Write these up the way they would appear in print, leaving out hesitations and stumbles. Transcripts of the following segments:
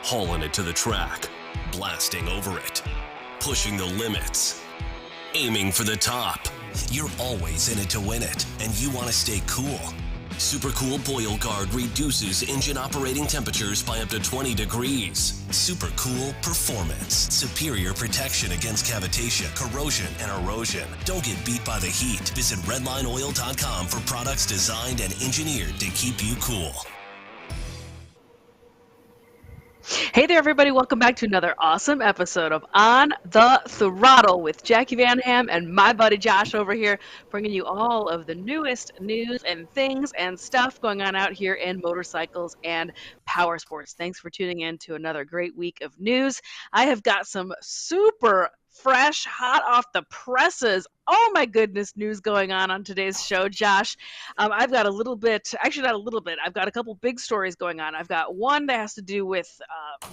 hauling it to the track, blasting over it, pushing the limits, aiming for the top. You're always in it to win it, and you want to stay cool. Super Cool Boil Guard reduces engine operating temperatures by up to 20 degrees. Super Cool Performance. Superior protection against cavitation, corrosion, and erosion. Don't get beat by the heat. Visit redlineoil.com for products designed and engineered to keep you cool. Hey there, everybody. Welcome back to another awesome episode of On the Throttle with Jacqui Van Ham and my buddy Josh over here, bringing you all of the newest news and things and stuff going on out here in motorcycles and power sports. Thanks for tuning in to another great week of news. I have got some super fresh, hot off the presses, oh my goodness, news going on today's show, Josh. I've got a little bit, actually not a little bit, I've got a couple big stories going on. I've got one that has to do with,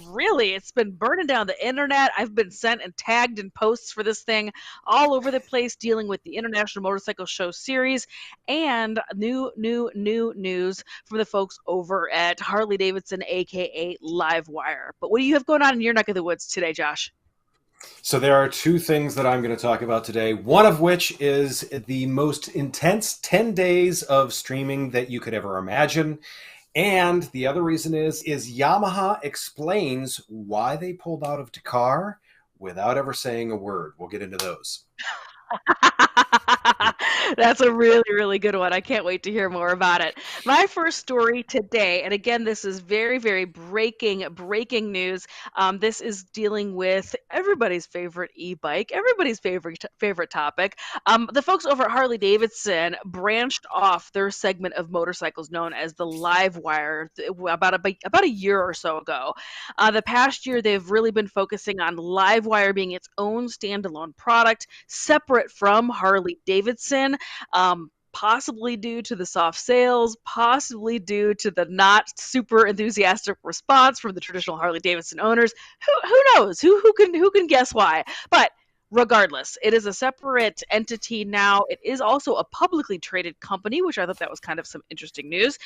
really, it's been burning down the internet. I've been sent and tagged in posts for this thing all over the place, dealing with the International Motorcycle Show Series, and new news from the folks over at Harley-Davidson, aka LiveWire. But what do you have going on in your neck of the woods today, Josh? So there are two things that I'm going to talk about today, one of which is the most intense 10 days of streaming that you could ever imagine. And the other reason is Yamaha explains why they pulled out of Dakar without ever saying a word. We'll get into those. That's a really, really good one. I can't wait to hear more about it. My first story today, and again, this is very, very breaking news. This is dealing with everybody's favorite e-bike, everybody's favorite topic. The folks over at Harley-Davidson branched off their segment of motorcycles known as the LiveWire about a year or so ago. The past year, they've really been focusing on LiveWire being its own standalone product, separate from Harley-Davidson. Possibly due to the soft sales, possibly due to the not super enthusiastic response from the traditional Harley-Davidson owners. Who knows? Who can guess why? But regardless, it is a separate entity now. It is also a publicly traded company, which I thought that was kind of some interesting news.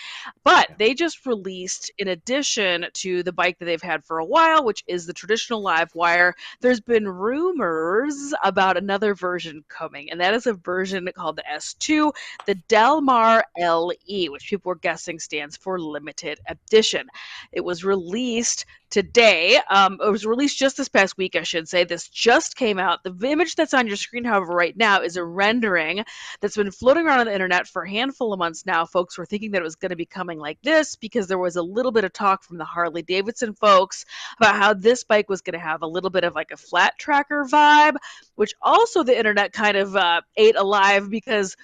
But they just released, in addition to the bike that they've had for a while, which is the traditional LiveWire, there's been rumors about another version coming, and that is a version called the S2, the Del Mar LE, which people were guessing stands for limited edition. It was released today. It was released just this past week, I should say. This just came out. The image that's on your screen, however, right now is a rendering that's been floating around on the internet for a handful of months now. Folks were thinking that it was going to be coming like this because there was a little bit of talk from the Harley-Davidson folks about how this bike was going to have a little bit of like a flat tracker vibe, which also the internet kind of ate alive because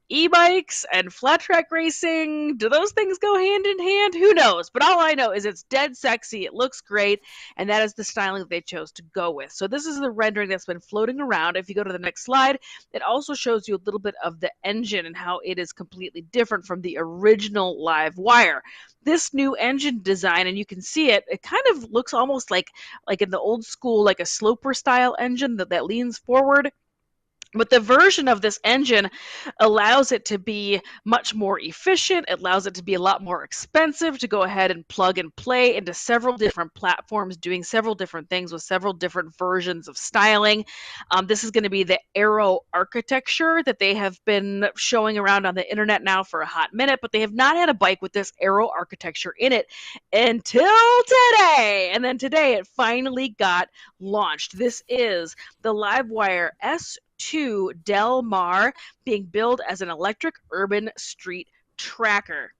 e-bikes and flat track racing, do those things go hand in hand? Who knows? But all I know is it's dead sexy, it looks great, and that is the styling that they chose to go with. So this is the rendering that's been floating around. If you go to the next slide, it also shows you a little bit of the engine and how it is completely different from the original LiveWire. This new engine design, and you can see it kind of looks almost like in the old school, like a sloper style engine that leans forward. But the version of this engine allows it to be much more efficient. It allows it to be a lot more expensive to go ahead and plug and play into several different platforms, doing several different things with several different versions of styling. This is going to be the Aero architecture that they have been showing around on the internet now for a hot minute, but they have not had a bike with this Aero architecture in it until today. And then today it finally got launched. This is the LiveWire S2 Del Mar being billed as an electric urban street tracker.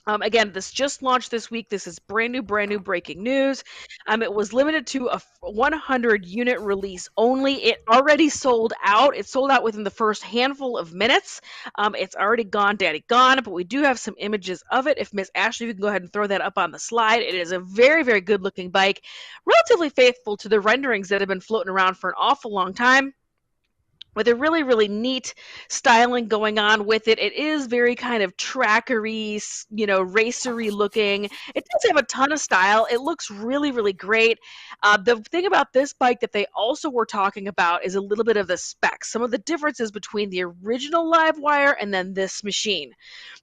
Again, this just launched this week. This is brand new breaking news. It was limited to a 100 unit release only. It already sold out. It sold out within the first handful of minutes. It's already gone, daddy gone, but we do have some images of it. If Miss Ashley, you can go ahead and throw that up on the slide. It is a very, very good looking bike, relatively faithful to the renderings that have been floating around for an awful long time. with a really, really neat styling going on with it. It is very kind of trackery, racery looking. It does have a ton of style. It looks really, really great. The thing about this bike that they also were talking about is a little bit of the specs, some of the differences between the original LiveWire and then this machine.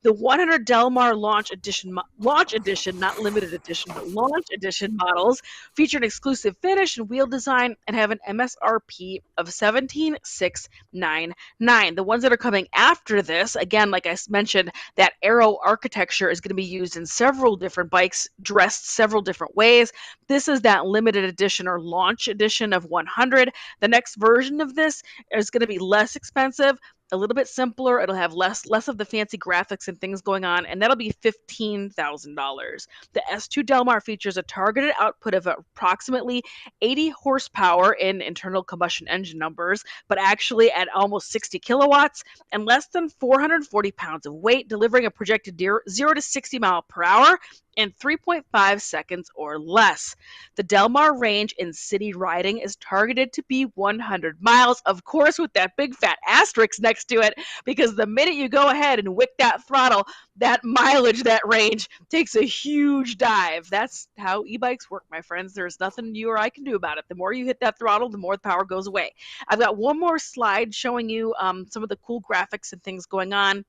The 100 Delmar Launch Edition, not limited edition, but Launch Edition models feature an exclusive finish and wheel design and have an MSRP of $17,699. The ones that are coming after this, again, like I mentioned, that Aero architecture is going to be used in several different bikes, dressed several different ways. This is that limited edition or launch edition of 100. The next version of this is going to be less expensive, a little bit simpler. It'll have less of the fancy graphics and things going on, and that'll be $15,000. The S2 Delmar features a targeted output of approximately 80 horsepower in internal combustion engine numbers, but actually at almost 60 kilowatts and less than 440 pounds of weight, delivering a projected 0 to 60 mile per hour in 3.5 seconds or less. The Delmar range in city riding is targeted to be 100 miles, of course, with that big fat asterisk next to it, because the minute you go ahead and wick that throttle, that mileage, that range takes a huge dive. That's how e-bikes work, my friends. There's nothing you or I can do about it. The more you hit that throttle, the more the power goes away. I've got one more slide showing you some of the cool graphics and things going on.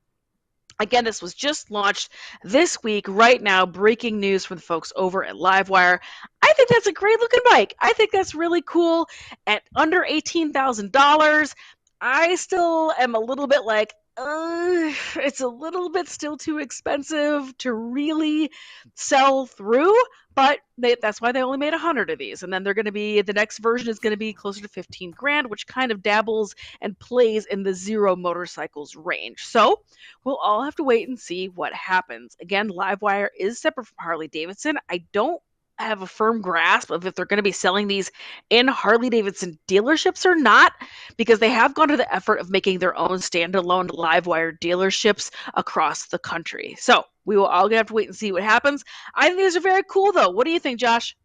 Again, this was just launched this week, right now, breaking news from the folks over at LiveWire. I think that's a great looking bike. I think that's really cool. At under $18,000, I still am a little bit like, it's a little bit still too expensive to really sell through, but that's why they only made 100 of these. And then the next version is going to be closer to 15 grand, which kind of dabbles and plays in the zero motorcycles range. So we'll all have to wait and see what happens. Again, LiveWire is separate from Harley-Davidson. I don't have a firm grasp of if they're going to be selling these in Harley-Davidson dealerships or not, because they have gone to the effort of making their own standalone LiveWire dealerships across the country. So we will all have to wait and see what happens. I think these are very cool, though. What do you think, Josh?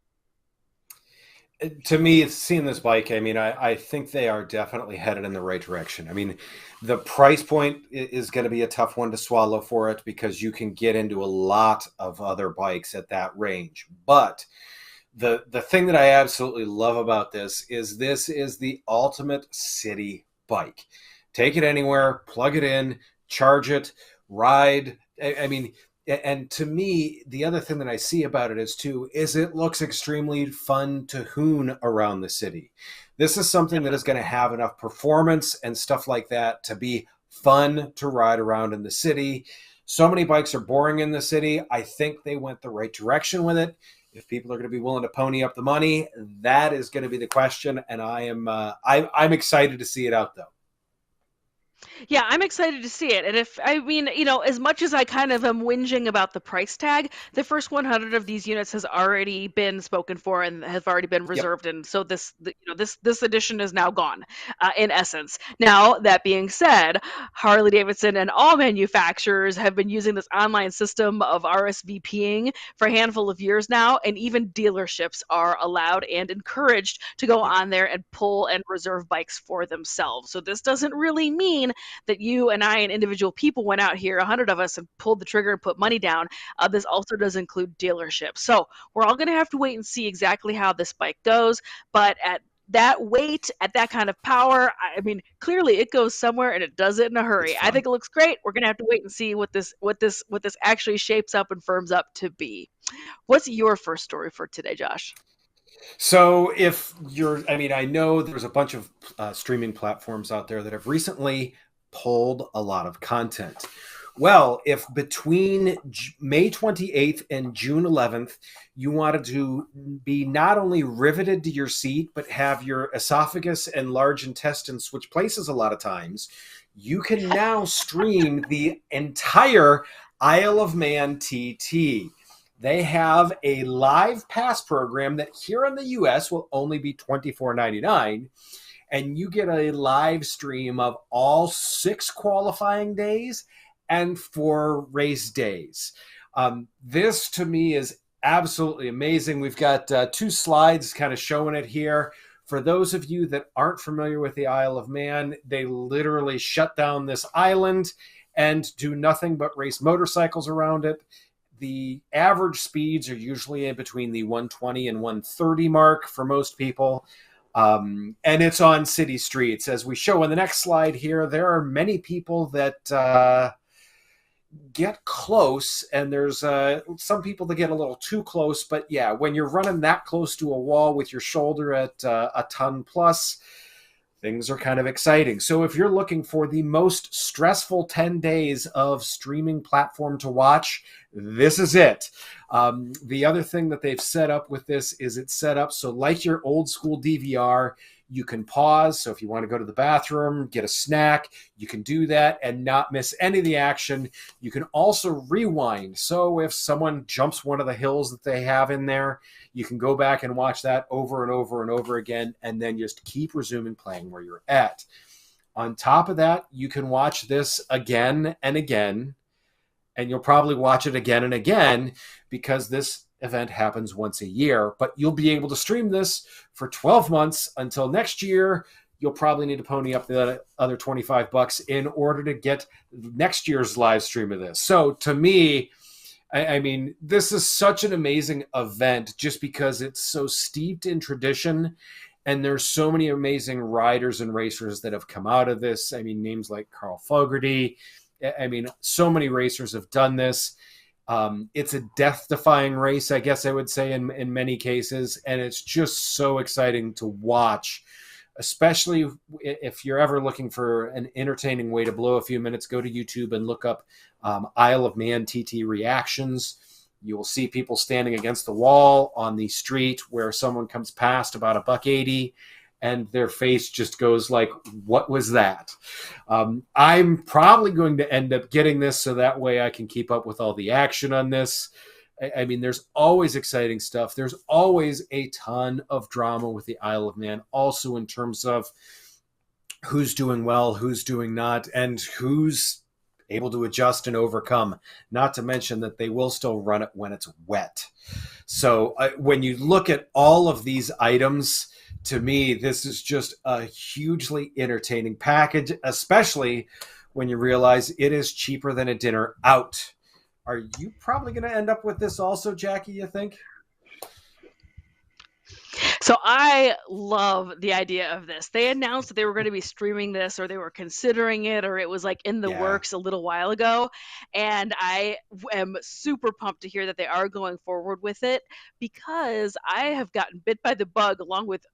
To me, seeing this bike, I think they are definitely headed in the right direction. I mean, the price point is going to be a tough one to swallow for it, because you can get into a lot of other bikes at that range. But the thing that I absolutely love about this is the ultimate city bike. Take it anywhere, plug it in, charge it, ride. And to me, the other thing that I see about it is it looks extremely fun to hoon around the city. This is something that is going to have enough performance and stuff like that to be fun to ride around in the city. So many bikes are boring in the city. I think they went the right direction with it. If people are going to be willing to pony up the money, that is going to be the question. And I'm excited to see it out, though. Yeah, I'm excited to see it. And as much as I kind of am whinging about the price tag, the first 100 of these units has already been spoken for and have already been reserved. Yep. And so this edition is now gone, in essence. Now, that being said, Harley-Davidson and all manufacturers have been using this online system of RSVPing for a handful of years now, and even dealerships are allowed and encouraged to go on there and pull and reserve bikes for themselves. So this doesn't really mean that you and I and individual people went out here, 100 of us, and pulled the trigger and put money down. This also does include dealerships. So we're all going to have to wait and see exactly how this bike goes. But at that weight, at that kind of power, clearly it goes somewhere, and it does it in a hurry. I think it looks great. We're going to have to wait and see what this actually shapes up and firms up to be. What's your first story for today, Josh? So I know there's a bunch of streaming platforms out there that have recently pulled a lot of content. Well, if between May 28th and June 11th, you wanted to be not only riveted to your seat, but have your esophagus and large intestine switch places a lot of times, you can now stream the entire Isle of Man TT. They have a live pass program that here in the US will only be $24.99. And you get a live stream of all 6 qualifying days and 4 race days. This to me is absolutely amazing. We've got 2 slides kind of showing it here. For those of you that aren't familiar with the Isle of Man, they literally shut down this island and do nothing but race motorcycles around it. The average speeds are usually in between the 120 and 130 mark for most people. And it's on city streets. As we show on the next slide here, there are many people that get close, and there's some people that get a little too close. But yeah, when you're running that close to a wall with your shoulder at a ton plus, things are kind of exciting. So if you're looking for the most stressful 10 days of streaming platform to watch, this is it. The other thing that they've set up with this is it's set up so like your old school DVR, you can pause. So if you want to go to the bathroom, get a snack, you can do that and not miss any of the action. You can also rewind. So if someone jumps one of the hills that they have in there, you can go back and watch that over and over and over again, and then just keep resuming playing where you're at. On top of that, you can watch this again and again, and you'll probably watch it again and again because this event happens once a year, but you'll be able to stream this for 12 months until next year. You'll probably need to pony up the other $25 in order to get next year's live stream of this. So to me, I mean, this is such an amazing event just because it's so steeped in tradition, and there's so many amazing riders and racers that have come out of this. I mean, names like Carl Fogarty. I mean, so many racers have done this. It's a death-defying race, I guess I would say, in many cases, and it's just so exciting to watch, especially if you're ever looking for an entertaining way to blow a few minutes. Go to YouTube and look up Isle of Man TT reactions. You will see people standing against the wall on the street where someone comes past about $1.80, and their face just goes like, what was that? I'm probably going to end up getting this so that way I can keep up with all the action on this. I mean, there's always exciting stuff. There's always a ton of drama with the Isle of Man, also in terms of who's doing well, who's doing not, and who's able to adjust and overcome, not to mention that they will still run it when it's wet. So when you look at all of these items, to me, this is just a hugely entertaining package, especially when you realize it is cheaper than a dinner out. Are you probably going to end up with this also, Jacqui, you think? So I love the idea of this. They announced that they were going to be streaming this, or they were considering it, or it was like in the works a little while ago. And I am super pumped to hear that they are going forward with it, because I have gotten bit by the bug along with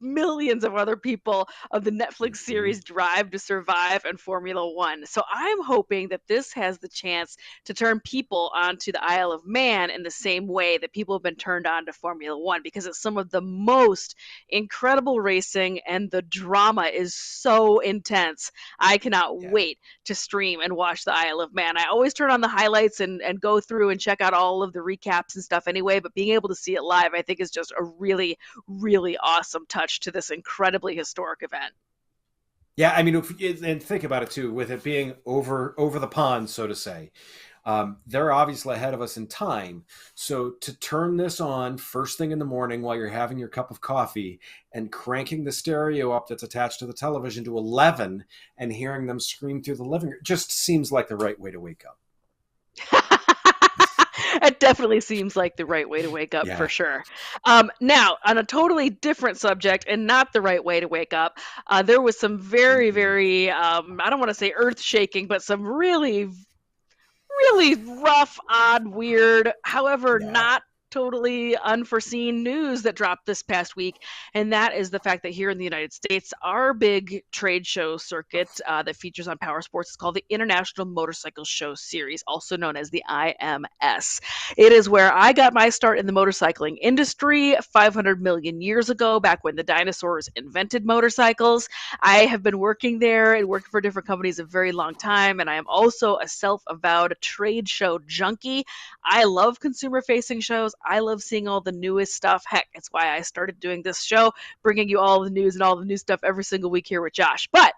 millions of other people of the Netflix series Drive to Survive and Formula One. So I'm hoping that this has the chance to turn people onto the Isle of Man in the same way that people have been turned on to Formula One, because it's some of the most incredible racing and the drama is so intense. I cannot wait to stream and watch the Isle of Man. I always turn on the highlights and go through and check out all of the recaps and stuff anyway, but being able to see it live, I think, is just a really, really awesome touch to this incredibly historic event. Yeah, I mean, and think about it too, with it being over the pond, so to say. They're obviously ahead of us in time. So to turn this on first thing in the morning while you're having your cup of coffee and cranking the stereo up that's attached to the television to 11 and hearing them scream through the living room just seems like the right way to wake up. It definitely seems like the right way to wake up, for sure. Now, on a totally different subject and not the right way to wake up, there was some very, very, I don't want to say earth-shaking, but some really, really rough, odd, weird, however, not totally unforeseen news that dropped this past week, and that is the fact that here in the United States, our big trade show circuit that features on Powersports is called the International Motorcycle Show Series, also known as the IMS. It is where I got my start in the motorcycling industry 500 million years ago, back when the dinosaurs invented motorcycles. I have been working there and working for different companies a very long time, and I am also a self-avowed trade show junkie. I love consumer-facing shows. I love seeing all the newest stuff. Heck, it's why I started doing this show, bringing you all the news and all the new stuff every single week here with Josh. But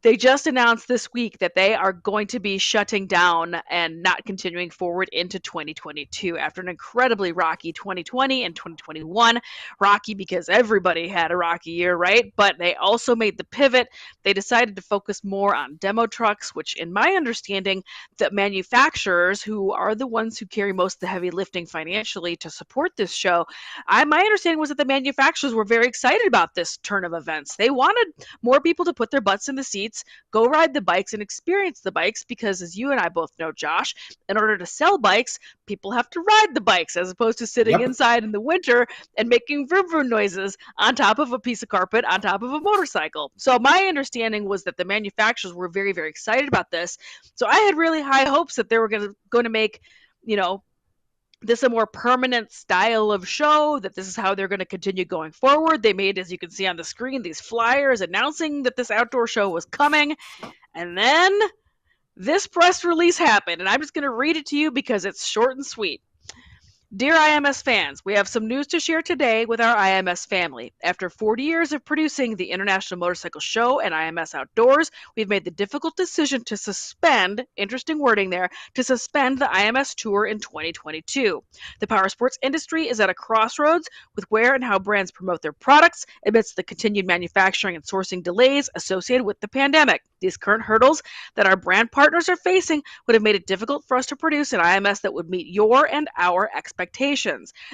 They just announced this week that they are going to be shutting down and not continuing forward into 2022 after an incredibly rocky 2020 and 2021. Rocky because everybody had a rocky year, right? But they also made the pivot. They decided to focus more on demo trucks, which, in my understanding, the manufacturers, who are the ones who carry most of the heavy lifting financially to support this show, my understanding was that the manufacturers were very excited about this turn of events. They wanted more people to put their butts in the seats, go ride the bikes and experience the bikes, because as you and I both know, Josh, in order to sell bikes, people have to ride the bikes as opposed to sitting Yep. inside in the winter and making vroom vroom noises on top of a piece of carpet on top of a motorcycle. So my understanding was that the manufacturers were very, very excited about this. So I had really high hopes that they were going to make, this a more permanent style of show, that this is how they're going to continue going forward. They made, as you can see on the screen, these flyers announcing that this outdoor show was coming. And then this press release happened, and I'm just going to read it to you because it's short and sweet. Dear IMS fans, we have some news to share today with our IMS family. After 40 years of producing the International Motorcycle Show and IMS Outdoors, we've made the difficult decision to suspend, interesting wording there, to suspend the IMS Tour in 2022. The powersports industry is at a crossroads with where and how brands promote their products amidst the continued manufacturing and sourcing delays associated with the pandemic. These current hurdles that our brand partners are facing would have made it difficult for us to produce an IMS that would meet your and our expectations.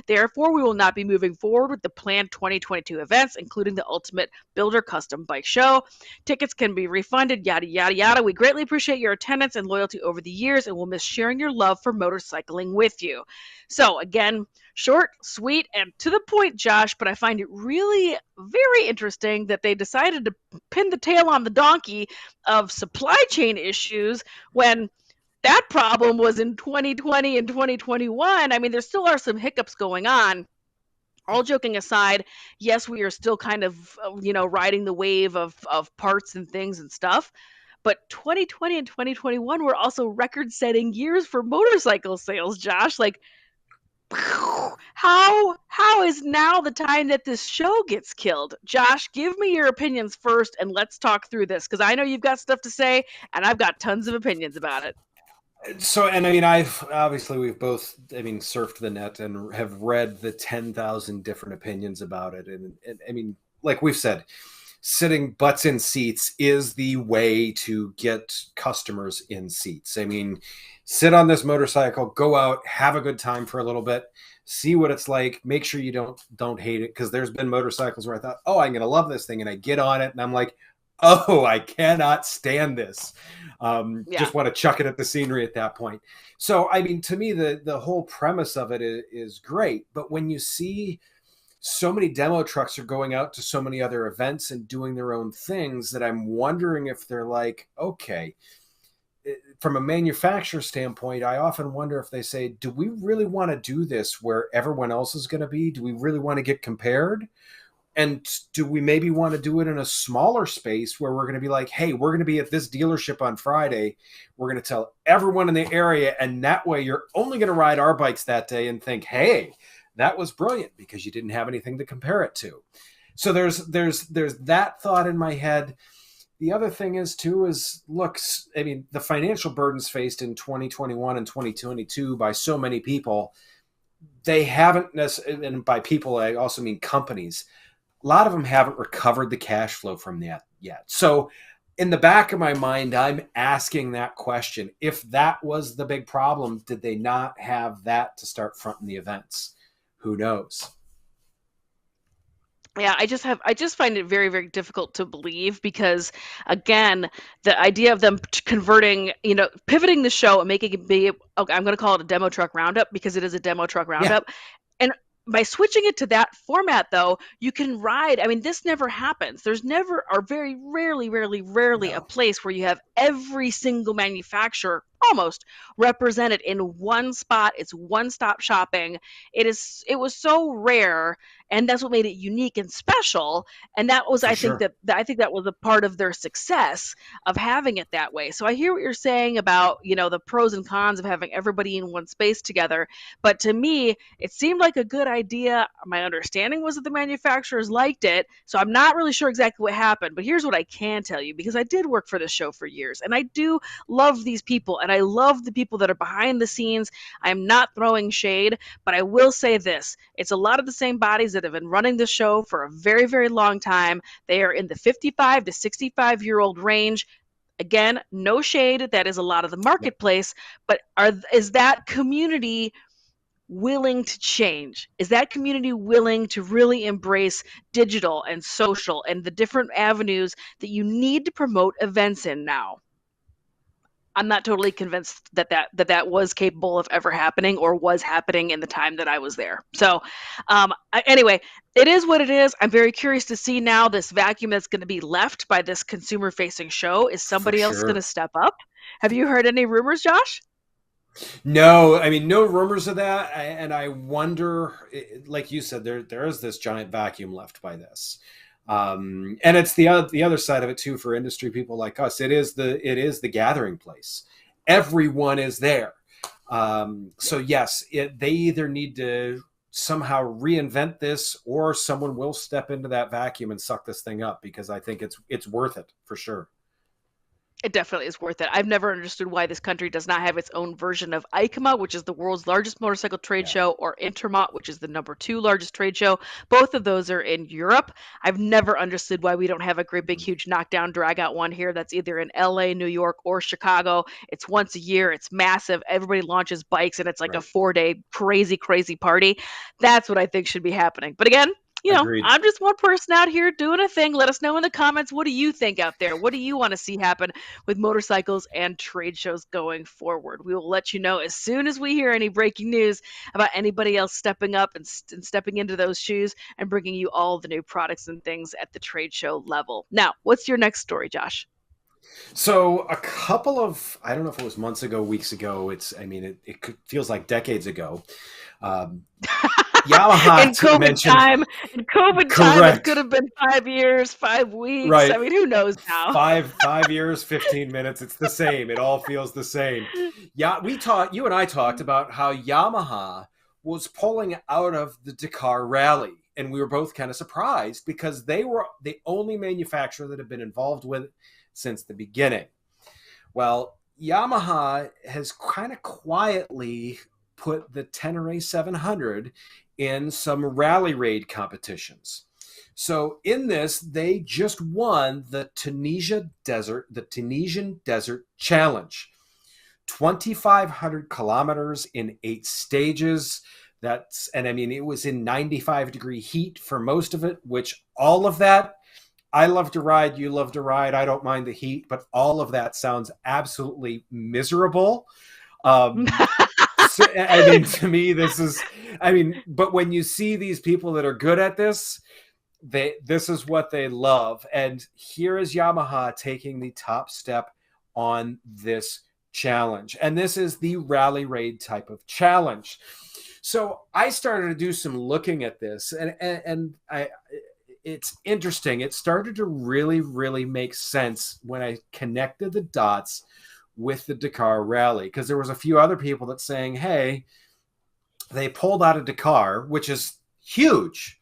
Therefore, we will not be moving forward with the planned 2022 events, including the Ultimate Builder Custom Bike Show. Tickets can be refunded, yada, yada, yada. We greatly appreciate your attendance and loyalty over the years, and we'll miss sharing your love for motorcycling with you. So, again, short, sweet, and to the point, Josh, but I find it really very interesting that they decided to pin the tail on the donkey of supply chain issues when that problem was in 2020 and 2021. I mean, there still are some hiccups going on. All joking aside, yes, we are still kind of, riding the wave of parts and things and stuff. But 2020 and 2021 were also record-setting years for motorcycle sales, Josh. Like, how is now the time that this show gets killed? Josh, give me your opinions first, and let's talk through this, because I know you've got stuff to say, and I've got tons of opinions about it. So, and I mean, we've both, surfed the net and have read the 10,000 different opinions about it. And I mean, like we've said, sitting butts in seats is the way to get customers in seats. I mean, sit on this motorcycle, go out, have a good time for a little bit, see what it's like, make sure you don't hate it. Because there's been motorcycles where I thought, oh, I'm going to love this thing. And I get on it and I'm like, oh, I cannot stand this. Just want to chuck it at the scenery at that point. So, I mean, to me, the whole premise of it is great. But when you see so many demo trucks are going out to so many other events and doing their own things, that I'm wondering if they're like, okay, from a manufacturer standpoint, I often wonder if they say, do we really want to do this where everyone else is going to be? Do we really want to get compared? And do we maybe want to do it in a smaller space where we're going to be like, hey, we're going to be at this dealership on Friday. We're going to tell everyone in the area. And that way you're only going to ride our bikes that day and think, hey, that was brilliant because you didn't have anything to compare it to. So there's that thought in my head. The other thing is look, I mean, the financial burdens faced in 2021 and 2022 by so many people, they haven't necessarily, and by people, I also mean companies, a lot of them haven't recovered the cash flow from that yet. So in the back of my mind, I'm asking that question. If that was the big problem, did they not have that to start fronting the events? Who knows? Yeah, I just find it very, very difficult to believe because, again, the idea of them converting, pivoting the show and making it be, okay, I'm going to call it a demo truck roundup because it is a demo truck roundup. Yeah. And by switching it to that format, though, you can ride. I mean, this never happens. There's never, or very rarely No. a place where you have every single manufacturer almost represented in one spot. It's one-stop shopping. It was so rare, and that's what made it unique and special. And that was, For I think sure. that was a part of their success of having it that way. So I hear what you're saying about, the pros and cons of having everybody in one space together. But to me, it seemed like a good idea. My understanding was that the manufacturers liked it. So I'm not really sure exactly what happened. But here's what I can tell you, because I did work for the show for years, and I do love these people, and I love the people that are behind the scenes. I'm not throwing shade, but I will say this. It's a lot of the same bodies that have been running the show for a very, very long time. They are in the 55 to 65-year-old range. Again, no shade. That is a lot of the marketplace, but is that community willing to change? Is that community willing to really embrace digital and social and the different avenues that you need to promote events in now? I'm not totally convinced that was capable of ever happening or was happening in the time that I was there. So anyway, it is what it is. I'm very curious to see now this vacuum that's going to be left by this consumer facing show. Is For somebody else going sure. to step up? Have you heard any rumors, Josh? No, I mean, no rumors of that. And I wonder, like you said, there is this giant vacuum left by this. And it's the other side of it too, for industry people like us. It is the gathering place. Everyone is there. So yes, they either need to somehow reinvent this, or someone will step into that vacuum and suck this thing up, because I think it's worth it for sure. It definitely is worth it. I've never understood why this country does not have its own version of EICMA, which is the world's largest motorcycle trade show, or Intermot, which is the #2 largest trade show. Both of those are in Europe. I've never understood why we don't have a great big huge knockdown drag out one here that's either in LA, New York, or Chicago. It's once a year. It's massive. Everybody launches bikes, and it's like a 4-day crazy party. That's what I think should be happening. But again, Agreed. I'm just one person out here doing a thing. Let us know in the comments. What do you think out there? What do you want to see happen with motorcycles and trade shows going forward? We will let you know as soon as we hear any breaking news about anybody else stepping up and stepping into those shoes and bringing you all the new products and things at the trade show level. Now, what's your next story, Josh? So a couple of, I don't know if it was months ago, weeks ago. It feels like decades ago. Yamaha in COVID time, it could have been 5 years, 5 weeks. Right. I mean, who knows now? 5 years, 15 minutes. It's the same. It all feels the same. Yeah, you and I talked about how Yamaha was pulling out of the Dakar Rally, and we were both kind of surprised because they were the only manufacturer that had been involved with it since the beginning. Well, Yamaha has kind of quietly put the Tenere 700 in some rally raid competitions. So in this, they just won the Tunisian Desert Challenge. 2,500 kilometers in 8 stages. It was in 95-degree heat for most of it, which all of that, I love to ride, you love to ride, I don't mind the heat, but all of that sounds absolutely miserable. To me, but when you see these people that are good at this, this is what they love. And here is Yamaha taking the top step on this challenge. And this is the rally raid type of challenge. So I started to do some looking at this, and it's interesting. It started to really, really make sense when I connected the dots with the Dakar Rally, because there was a few other people that saying, hey, they pulled out of Dakar, which is huge,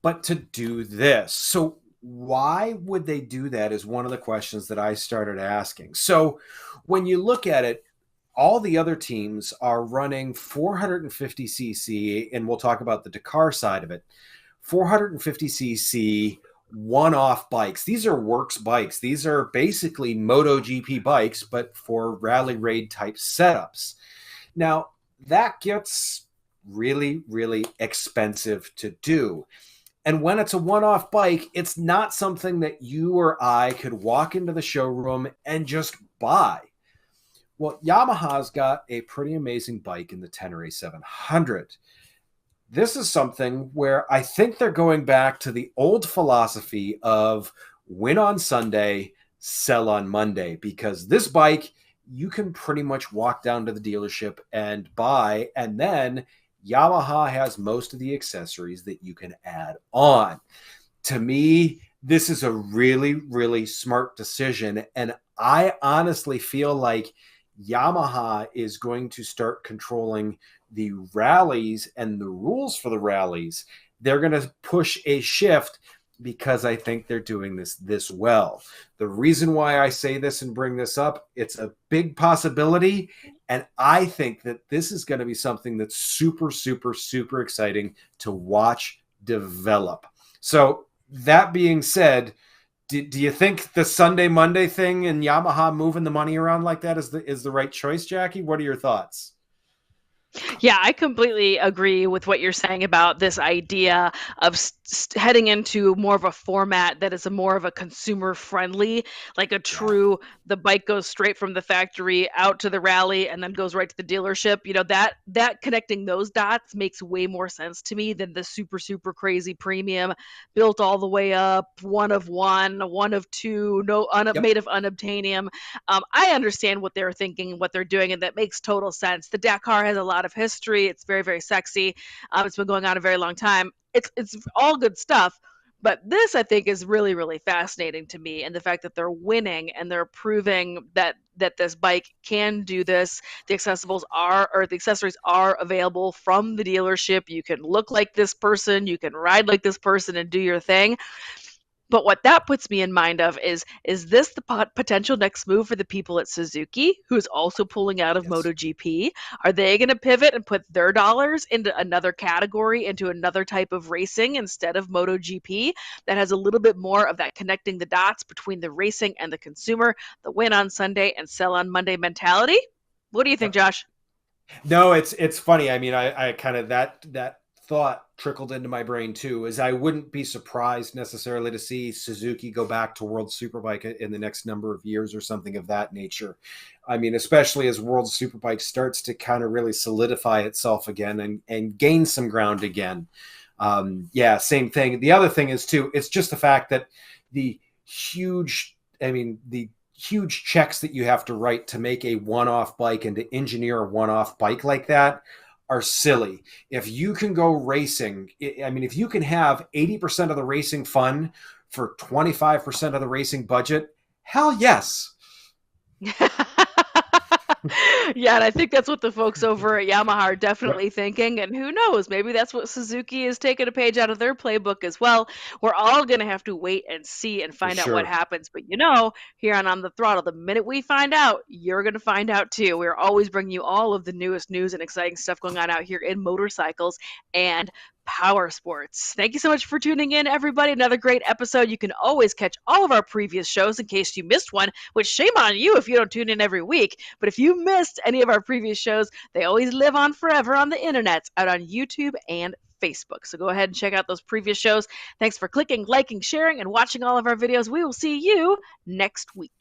but to do this. So why would they do that is one of the questions that I started asking. So when you look at it, all the other teams are running 450cc, and we'll talk about the Dakar side of it, 450cc one-off bikes. These are works bikes. These are basically MotoGP bikes, but for rally raid type setups. Now, that gets really, really expensive to do. And when it's a one-off bike, it's not something that you or I could walk into the showroom and just buy. Well, Yamaha's got a pretty amazing bike in the Tenere 700. This is something where I think they're going back to the old philosophy of win on Sunday, sell on Monday, because this bike, you can pretty much walk down to the dealership and buy, and then Yamaha has most of the accessories that you can add on. To me, this is a really, really smart decision. And I honestly feel like Yamaha is going to start controlling the rallies and the rules for the rallies. They're going to push a shift because I think they're doing this well. The reason why I say this and bring this up, it's a big possibility. And I think that this is going to be something that's super, super, super exciting to watch develop. So that being said, do you think the Sunday, Monday thing and Yamaha moving the money around like that is the right choice, Jacqui? What are your thoughts? Yeah, I completely agree with what you're saying about this idea of heading into more of a format that is more of a consumer friendly, like a true, the bike goes straight from the factory out to the rally and then goes right to the dealership. You know, that connecting those dots makes way more sense to me than the super, super crazy premium built all the way up, one of two, made of unobtainium. I understand what they're thinking and what they're doing, and that makes total sense. The Dakar has a lot of history. It's very, very sexy. It's been going on a very long time. It's all good stuff. But this, I think, is really, really fascinating to me, and the fact that they're winning and they're proving that this bike can do this. The accessories are available from the dealership. You can look like this person, you can ride like this person, and do your thing. But what that puts me in mind of is this the potential next move for the people at Suzuki, who's also pulling out of MotoGP? Are they going to pivot and put their dollars into another category, into another type of racing instead of MotoGP that has a little bit more of that connecting the dots between the racing and the consumer, the win on Sunday and sell on Monday mentality? What do you think, Josh? No, it's funny. I mean, I kind of that thought trickled into my brain too, is I wouldn't be surprised necessarily to see Suzuki go back to World Superbike in the next number of years or something of that nature. I mean, especially as World Superbike starts to kind of really solidify itself again and gain some ground again. Same thing. The other thing is too, it's just the fact that the huge checks that you have to write to make a one-off bike and to engineer a one-off bike like that are silly. If you can go racing, I mean, if you can have 80% of the racing fun for 25% of the racing budget, hell yes. Yeah, and I think that's what the folks over at Yamaha are definitely thinking. And who knows, maybe that's what Suzuki is taking a page out of their playbook as well. We're all going to have to wait and see and find out what happens. But here on the Throttle, the minute we find out, you're going to find out too. We're always bringing you all of the newest news and exciting stuff going on out here in motorcycles and Powersports. Thank you so much for tuning in, everybody. Another great episode. You can always catch all of our previous shows in case you missed one, which shame on you if you don't tune in every week. But if you missed any of our previous shows, they always live on forever on the internet, out on YouTube and Facebook. So go ahead and check out those previous shows. Thanks for clicking, liking, sharing, and watching all of our videos. We will see you next week.